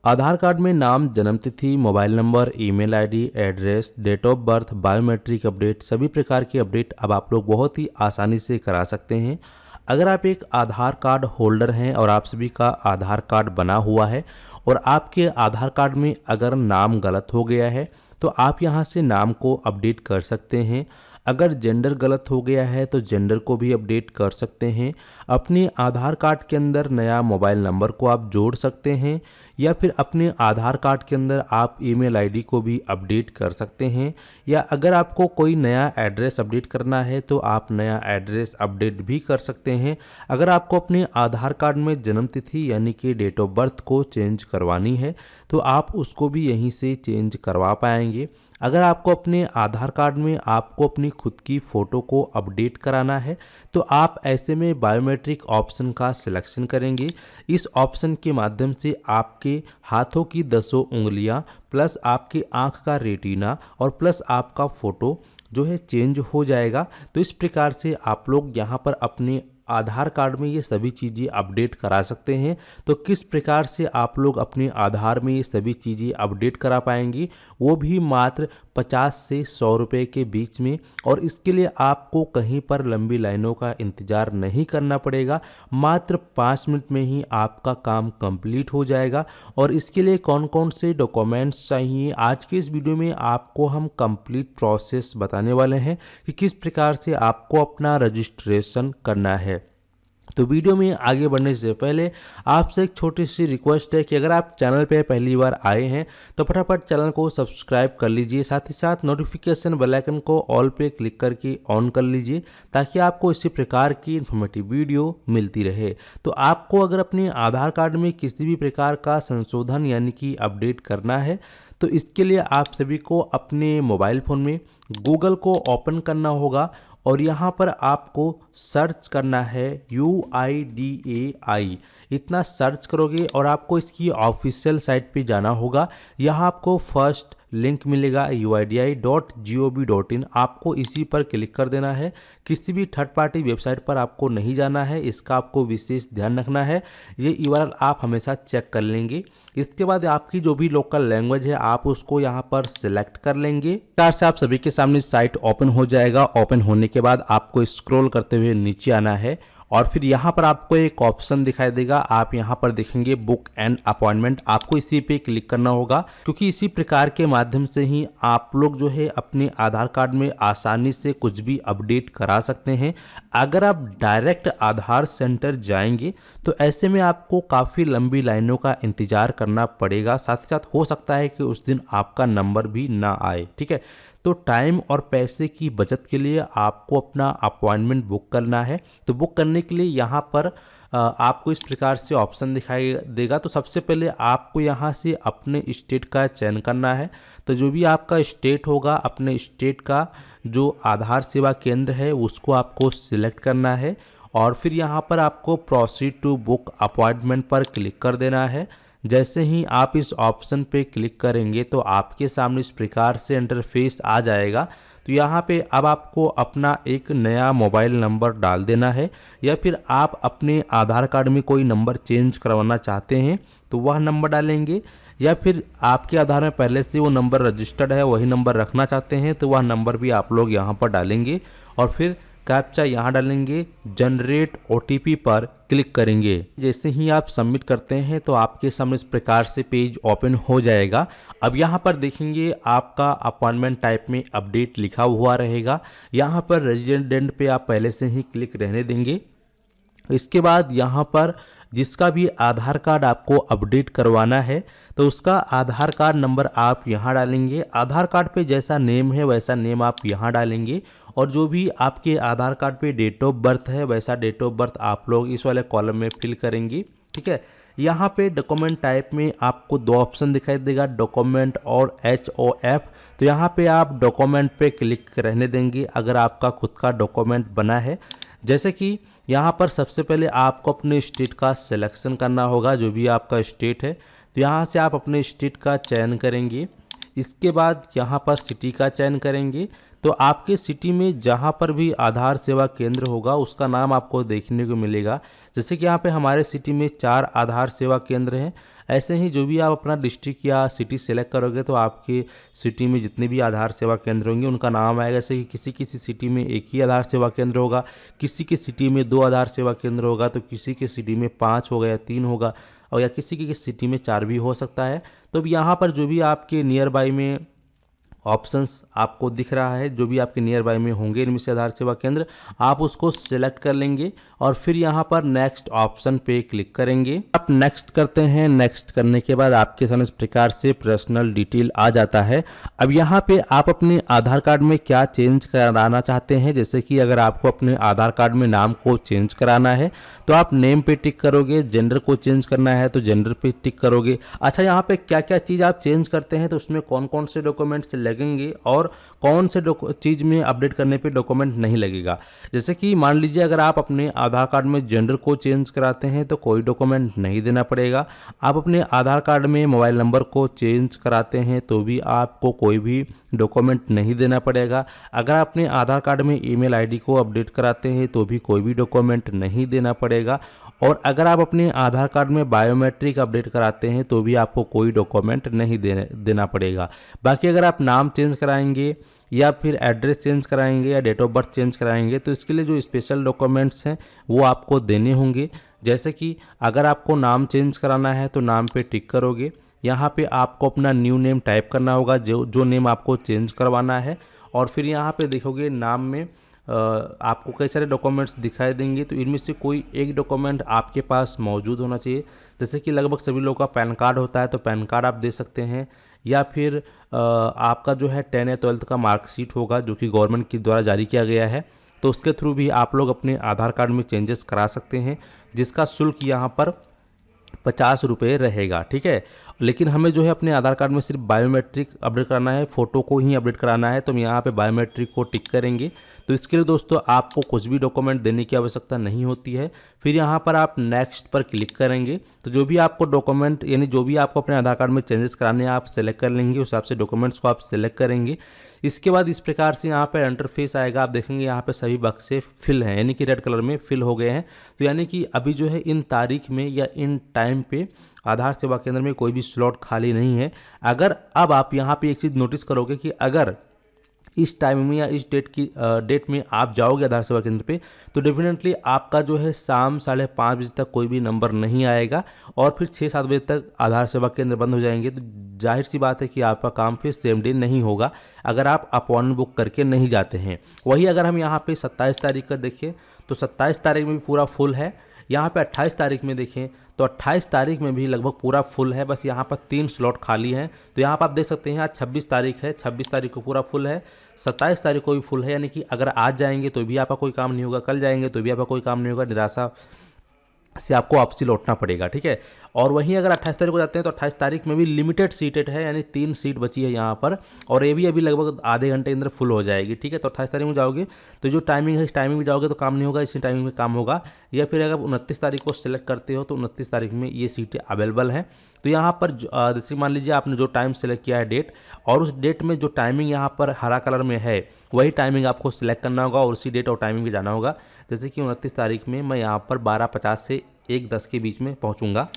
आधार card में नाम, जन्म तिथि, mobile number, email ID, address, date of birth, biometric update, सभी प्रकार की अपडेट अब आप लोग बहुत ही आसानी से करा सकते हैं। अगर आप एक आधार कार्ड होल्डर हैं और आप सभी का आधार कार्ड बना हुआ है और आपके आधार कार्ड में अगर नाम गलत हो गया है तो आप यहां से नाम को अपडेट कर सकते हैं। अगर जेंडर गलत हो गया है तो जेंडर को भी अपडेट कर सकते हैं। अपने आधार कार्ड के अंदर नया मोबाइल नंबर को आप जोड़ सकते हैं या फिर अपने आधार कार्ड के अंदर आप ईमेल आईडी को भी अपडेट कर सकते हैं। या अगर आपको कोई नया एड्रेस अपडेट करना है तो आप नया एड्रेस अपडेट भी कर सकते हैं। अगर आपको अपने आधार कार्ड में जन्म तिथि यानी कि डेट ऑफ बर्थ को चेंज करवानी है तो आप उसको भी यहीं से चेंज करवा पाएंगे। अगर आपको अपने आधार कार्ड में आपको अपनी खुद की फ़ोटो को अपडेट कराना है तो आप ऐसे में बायोमेट्रिक ऑप्शन का सिलेक्शन करेंगे। इस ऑप्शन के माध्यम से आपके हाथों की 10 उंगलियां प्लस आपकी आंख का रेटिना और प्लस आपका फ़ोटो जो है चेंज हो जाएगा। तो इस प्रकार से आप लोग यहाँ पर अपने आधार कार्ड में ये सभी चीज़ें अपडेट करा सकते हैं। तो किस प्रकार से आप लोग अपने आधार में ये सभी चीज़ें अपडेट करा पाएंगे, वो भी मात्र 50 से 100 रुपये के बीच में। और इसके लिए आपको कहीं पर लंबी लाइनों का इंतज़ार नहीं करना पड़ेगा, मात्र 5 मिनट में ही आपका काम कंप्लीट हो जाएगा। और इसके लिए कौन कौन से डॉक्यूमेंट्स चाहिए, आज के इस वीडियो में आपको हम कंप्लीट प्रोसेस बताने वाले हैं कि किस प्रकार से आपको अपना रजिस्ट्रेशन करना है। तो वीडियो में आगे बढ़ने से पहले आपसे एक छोटी सी रिक्वेस्ट है कि अगर आप चैनल पे पहली बार आए हैं तो फटाफट चैनल को सब्सक्राइब कर लीजिए, साथ ही साथ नोटिफिकेशन बेल आइकन को ऑल पे क्लिक करके ऑन कर लीजिए ताकि आपको इसी प्रकार की इन्फॉर्मेटिव वीडियो मिलती रहे। तो आपको अगर अपने आधार कार्ड में किसी भी प्रकार का संशोधन यानी कि अपडेट करना है तो इसके लिए आप सभी को अपने मोबाइल फ़ोन में गूगल को ओपन करना होगा और यहाँ पर आपको सर्च करना है UIDAI। इतना सर्च करोगे और आपको इसकी ऑफिशियल साइट पे जाना होगा। यहाँ आपको फर्स्ट लिंक मिलेगा UIDAI.gov.in, आपको इसी पर क्लिक कर देना है। किसी भी थर्ड पार्टी वेबसाइट पर आपको नहीं जाना है, इसका आपको विशेष ध्यान रखना है। ये URL आप हमेशा चेक कर लेंगे। इसके बाद आपकी जो भी लोकल लैंग्वेज है आप उसको यहाँ पर सिलेक्ट कर लेंगे। इस प्रकार से आप सभी के सामने साइट ओपन हो जाएगा। ओपन होने के बाद आपको स्क्रॉल करते हुए नीचे आना है और फिर यहाँ पर आपको एक ऑप्शन दिखाई देगा, आप यहाँ पर देखेंगे बुक एंड अपॉइंटमेंट, आपको इसी पे क्लिक करना होगा क्योंकि इसी प्रकार के माध्यम से ही आप लोग जो है अपने आधार कार्ड में आसानी से कुछ भी अपडेट करा सकते हैं। अगर आप डायरेक्ट आधार सेंटर जाएंगे तो ऐसे में आपको काफ़ी लंबी लाइनों का इंतजार करना पड़ेगा, साथ ही साथ हो सकता है कि उस दिन आपका नंबर भी ना आए। ठीक है, तो टाइम और पैसे की बचत के लिए आपको अपना अपॉइंटमेंट बुक करना है। तो बुक करने के लिए यहाँ पर आपको इस प्रकार से ऑप्शन दिखाई देगा। तो सबसे पहले आपको यहाँ से अपने स्टेट का चयन करना है। तो जो भी आपका स्टेट होगा, अपने स्टेट का जो आधार सेवा केंद्र है उसको आपको सिलेक्ट करना है और फिर यहाँ पर आपको प्रोसीड टू बुक अपॉइंटमेंट पर क्लिक कर देना है। जैसे ही आप इस ऑप्शन पे क्लिक करेंगे तो आपके सामने इस प्रकार से इंटरफेस आ जाएगा। तो यहाँ पे अब आपको अपना एक नया मोबाइल नंबर डाल देना है या फिर आप अपने आधार कार्ड में कोई नंबर चेंज करवाना चाहते हैं तो वह नंबर डालेंगे, या फिर आपके आधार में पहले से वो नंबर रजिस्टर्ड है वही नंबर रखना चाहते हैं तो वह नंबर भी आप लोग यहाँ पर डालेंगे और फिर कैप्चा यहाँ डालेंगे, जनरेट OTP पर क्लिक करेंगे। जैसे ही आप सबमिट करते हैं तो आपके सामने इस प्रकार से पेज ओपन हो जाएगा। अब यहाँ पर देखेंगे आपका अपॉइंटमेंट टाइप में अपडेट लिखा हुआ रहेगा। यहाँ पर रेजिडेंट पे आप पहले से ही क्लिक रहने देंगे। इसके बाद यहाँ पर जिसका भी आधार कार्ड आपको अपडेट करवाना है तो उसका आधार कार्ड नंबर आप यहाँ डालेंगे। आधार कार्ड पे जैसा नेम है वैसा नेम आप यहाँ डालेंगे और जो भी आपके आधार कार्ड पे डेट ऑफ बर्थ है वैसा डेट ऑफ बर्थ आप लोग इस वाले कॉलम में फिल करेंगे। ठीक है, यहाँ पे डॉक्यूमेंट टाइप में आपको 2 ऑप्शन दिखाई देगा, डॉक्यूमेंट और HOF। तो यहाँ पे आप डॉक्यूमेंट पे क्लिक रहने देंगे अगर आपका खुद का डॉक्यूमेंट बना है। जैसे कि यहाँ पर सबसे पहले आपको अपने स्टेट का सिलेक्शन करना होगा, जो भी आपका स्टेट है तो यहाँ से आप अपने स्टेट का चयन करेंगे। इसके बाद यहाँ पर सिटी का चयन करेंगे। तो आपके सिटी में जहाँ पर भी आधार सेवा केंद्र होगा उसका नाम आपको देखने को मिलेगा। जैसे कि यहाँ पे हमारे सिटी में 4 आधार सेवा केंद्र हैं। ऐसे ही जो भी आप अपना डिस्ट्रिक्ट या सिटी सेलेक्ट करोगे तो आपके सिटी में जितने भी आधार सेवा केंद्र होंगे उनका नाम आएगा। जैसे कि किसी किसी सिटी में एक ही आधार सेवा केंद्र होगा, किसी की सिटी में 2 आधार सेवा केंद्र होगा, तो किसी की सिटी में 5 होगा या 3 होगा, और या किसी की सिटी में 4 भी हो सकता है। तो अब यहाँ पर जो भी आपके नियर बाई में ऑप्शंस आपको दिख रहा है, जो भी आपके नियर बाय में होंगे इनमें से आधार सेवा केंद्र, आप उसको सिलेक्ट कर लेंगे और फिर यहाँ पर नेक्स्ट ऑप्शन पे क्लिक करेंगे। आप नेक्स्ट करते हैं। नेक्स्ट करने के बाद आपके सामने इस प्रकार से पर्सनल डिटेल आ जाता है। अब यहाँ पे आप अपने आधार कार्ड में क्या चेंज कराना चाहते हैं, जैसे कि अगर आपको अपने आधार कार्ड में नाम को चेंज कराना है तो आप नेम पे टिक करोगे, जेंडर को चेंज करना है तो जेंडर पे टिक करोगे। अच्छा, यहाँ पे क्या क्या चीज़ आप चेंज करते हैं तो उसमें कौन कौन से डॉक्यूमेंट्स लगेंगे और कौन से चीज़ में अपडेट करने पे डॉक्यूमेंट नहीं लगेगा। जैसे कि मान लीजिए अगर आप अपने आधार कार्ड में जेंडर को चेंज कराते हैं तो कोई डॉक्यूमेंट नहीं देना पड़ेगा। आप अपने आधार कार्ड में मोबाइल नंबर को चेंज कराते हैं तो भी आपको कोई भी डॉक्यूमेंट नहीं देना पड़ेगा। अगर आप अपने आधार कार्ड में ईमेल आईडी को अपडेट कराते हैं तो भी कोई भी डॉक्यूमेंट नहीं देना पड़ेगा। और अगर आप अपने आधार कार्ड में बायोमेट्रिक अपडेट कराते हैं तो भी आपको कोई डॉक्यूमेंट नहीं देना पड़ेगा। बाकी अगर आप नाम चेंज कराएंगे या फिर एड्रेस चेंज कराएंगे या डेट ऑफ बर्थ चेंज कराएंगे तो इसके लिए जो स्पेशल डॉक्यूमेंट्स हैं वो आपको देने होंगे। जैसे कि अगर आपको नाम चेंज कराना है तो नाम पे टिक करोगे, यहाँ पे आपको अपना न्यू नेम टाइप करना होगा, जो नेम आपको चेंज करवाना है। और फिर यहाँ पे देखोगे नाम में आपको कई सारे डॉक्यूमेंट्स दिखाई देंगे, तो इनमें से कोई एक डॉक्यूमेंट आपके पास मौजूद होना चाहिए। जैसे कि लगभग सभी लोगों का पैन कार्ड होता है तो पैन कार्ड आप दे सकते हैं, या फिर आपका जो है 10 या 12th का मार्कशीट होगा जो कि गवर्नमेंट के द्वारा जारी किया गया है, तो उसके थ्रू भी आप लोग अपने आधार कार्ड में चेंजेस करा सकते हैं, जिसका शुल्क यहाँ पर 50 रुपये रहेगा। ठीक है, लेकिन हमें जो है अपने आधार कार्ड में सिर्फ बायोमेट्रिक अपडेट कराना है, फ़ोटो को ही अपडेट कराना है, तो हम यहाँ पे बायोमेट्रिक को टिक करेंगे। तो इसके लिए दोस्तों आपको कुछ भी डॉक्यूमेंट देने की आवश्यकता नहीं होती है। फिर यहाँ पर आप नेक्स्ट पर क्लिक करेंगे तो जो भी आपको डॉक्यूमेंट यानी जो भी आपको अपने आधार कार्ड में चेंजेस कराने हैं आप सेलेक्ट कर लेंगे, उस हिसाब से डॉक्यूमेंट्स को आप सेलेक्ट करेंगे। इसके बाद इस प्रकार से यहाँ पर इंटरफेस आएगा। आप देखेंगे यहाँ पे सभी बक्से फिल हैं, यानी कि रेड कलर में फिल हो गए हैं। तो यानी कि अभी जो है इन तारीख में या इन टाइम पे आधार सेवा केंद्र में कोई भी स्लॉट खाली नहीं है। अगर अब आप यहाँ पे एक चीज़ नोटिस करोगे कि अगर इस टाइम में या इस डेट में आप जाओगे आधार सेवा केंद्र पे तो डेफिनेटली आपका जो है शाम 5:30 बजे तक कोई भी नंबर नहीं आएगा और फिर 6-7 बजे तक आधार सेवा केंद्र बंद हो जाएंगे। तो जाहिर सी बात है कि आपका काम फिर सेम डे नहीं होगा अगर आप अपॉइंटमेंट बुक करके नहीं जाते हैं। वही अगर हम यहाँ पे 27 तारीख का देखें तो 27 तारीख में भी पूरा फुल है। यहाँ पे 28 तारीख में देखें तो 28 तारीख में भी लगभग पूरा फुल है, बस यहाँ पर 3 स्लॉट खाली हैं। तो यहाँ पर आप देख सकते हैं आज 26 तारीख है, 26 तारीख को पूरा फुल है, 27 तारीख को भी फुल है। यानी कि अगर आज जाएंगे तो भी आपका कोई काम नहीं होगा, कल जाएंगे तो भी आपका कोई काम नहीं होगा, निराशा से आपको वापसी लौटना पड़ेगा। ठीक है, और वहीं अगर 28 तारीख को जाते हैं तो 28 तारीख में भी लिमिटेड सीटेड है, यानी 3 सीट बची है यहाँ पर, और ये भी अभी लगभग आधे घंटे के अंदर फुल हो जाएगी। ठीक है, तो 28 तारीख में जाओगे तो जो टाइमिंग है इस टाइमिंग में जाओगे तो काम नहीं होगा, इसी टाइमिंग में काम होगा। या फिर अगर 29 तारीख को सिलेक्ट करते हो तो 29 तारीख में ये सीटें अवेलेबल हैं। तो यहाँ पर जैसे मान लीजिए आपने जो टाइम सेलेक्ट किया है डेट, और उस डेट में जो टाइमिंग यहाँ पर हरा कलर में है वही टाइमिंग आपको सिलेक्ट करना होगा और उसी डेट और टाइमिंग में जाना होगा। जैसे कि 29 तारीख में मैं यहाँ पर 12:50 से 1:10 के बीच में पहुँचूँगा।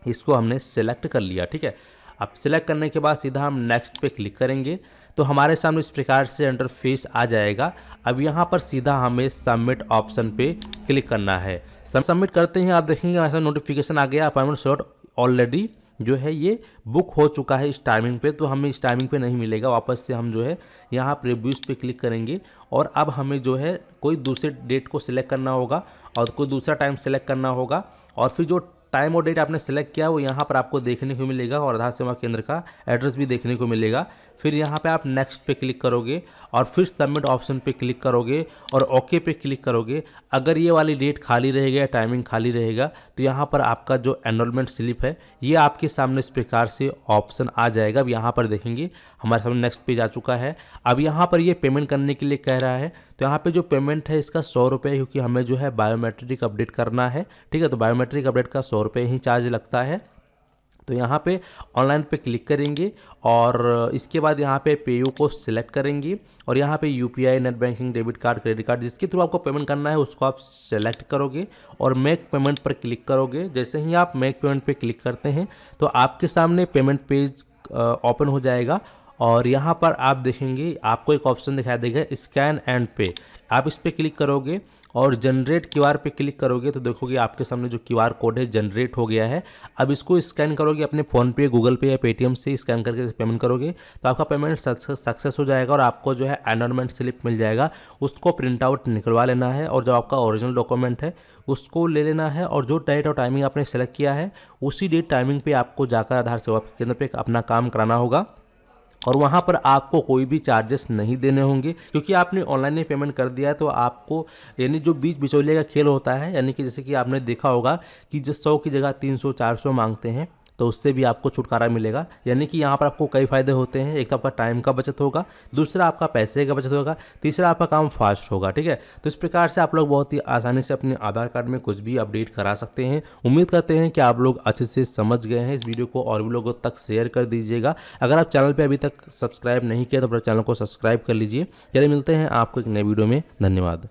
इसको हमने सेलेक्ट कर लिया। ठीक है, अब सेलेक्ट करने के बाद सीधा हम नेक्स्ट पे क्लिक करेंगे तो हमारे सामने इस प्रकार से इंटरफेस आ जाएगा। अब यहाँ पर सीधा हमें सबमिट ऑप्शन पे क्लिक करना है। सबमिट करते हैं आप देखेंगे ऐसा नोटिफिकेशन आ गया, अपॉइंटमेंट स्लॉट ऑलरेडी जो है ये बुक हो चुका है इस टाइमिंग पे, तो हमें इस टाइमिंग पे नहीं मिलेगा। वापस से हम जो है यहाँ प्रीव्यूज़ पे क्लिक करेंगे और अब हमें जो है कोई दूसरे डेट को सिलेक्ट करना होगा और कोई दूसरा टाइम सेलेक्ट करना होगा, और फिर जो टाइम और डेट आपने सेलेक्ट किया वो यहाँ पर आपको देखने को मिलेगा और आधार सेवा केंद्र का एड्रेस भी देखने को मिलेगा। फिर यहाँ पे आप नेक्स्ट पे क्लिक करोगे और फिर सबमिट ऑप्शन पे क्लिक करोगे और ओके पे क्लिक करोगे। अगर ये वाली डेट खाली रहेगा, टाइमिंग खाली रहेगा, तो यहाँ पर आपका जो एनरोलमेंट स्लिप है ये आपके सामने इस प्रकार से ऑप्शन आ जाएगा। अब यहाँ पर देखेंगे हमारे सामने नेक्स्ट पेज आ चुका है। अब यहाँ पर ये पेमेंट करने के लिए कह रहा है, तो यहाँ पे जो पेमेंट है इसका 100 रुपये, क्योंकि हमें जो है बायोमेट्रिक अपडेट करना है। ठीक है, तो बायोमेट्रिक अपडेट का 100 रुपये ही चार्ज लगता है। तो यहाँ पे ऑनलाइन पे क्लिक करेंगे और इसके बाद यहाँ पे पेयू को सिलेक्ट करेंगे और यहाँ पे UPI, net banking, debit card, credit card जिसके थ्रू आपको पेमेंट करना है उसको आप सेलेक्ट करोगे और मेक पेमेंट पर क्लिक करोगे। जैसे ही आप मेक पेमेंट पे क्लिक करते हैं तो आपके सामने पेमेंट पेज ओपन हो जाएगा और यहाँ पर आप देखेंगे आपको एक ऑप्शन दिखाई देगा स्कैन एंड पे। आप इस पर क्लिक करोगे और जनरेट क्यूआर पे क्लिक करोगे तो देखोगे आपके सामने जो क्यूआर कोड है जनरेट हो गया है। अब इसको स्कैन करोगे अपने फ़ोनपे, गूगल पे या पेटीएम से स्कैन करके पेमेंट करोगे तो आपका पेमेंट सक्सेस हो जाएगा और आपको जो है एनरोलमेंट स्लिप मिल जाएगा। उसको प्रिंट आउट निकलवा लेना है और जो आपका ओरिजिनल डॉक्यूमेंट है उसको ले लेना है और जो डेट और टाइमिंग आपने सेलेक्ट किया है उसी डेट टाइमिंग पर आपको जाकर आधार सेवा केंद्र पर अपना काम कराना होगा और वहाँ पर आपको कोई भी चार्जेस नहीं देने होंगे क्योंकि आपने ऑनलाइन ही पेमेंट कर दिया है। तो आपको यानी जो बीच बिचौलिए का खेल होता है, यानी कि जैसे कि आपने देखा होगा कि जो 100 की जगह 300-400 मांगते हैं तो उससे भी आपको छुटकारा मिलेगा। यानी कि यहाँ पर आपको कई फ़ायदे होते हैं। एक तो आपका टाइम का बचत होगा, दूसरा आपका पैसे का बचत होगा, तीसरा आपका काम फास्ट होगा। ठीक है, तो इस प्रकार से आप लोग बहुत ही आसानी से अपने आधार कार्ड में कुछ भी अपडेट करा सकते हैं। उम्मीद करते हैं कि आप लोग अच्छे से समझ गए हैं। इस वीडियो को और भी लोगों तक शेयर कर दीजिएगा। अगर आप चैनल पर अभी तक सब्सक्राइब नहीं किया तो अपने चैनल को सब्सक्राइब कर लीजिए। चलिए मिलते हैं आपको एक नए वीडियो में। धन्यवाद।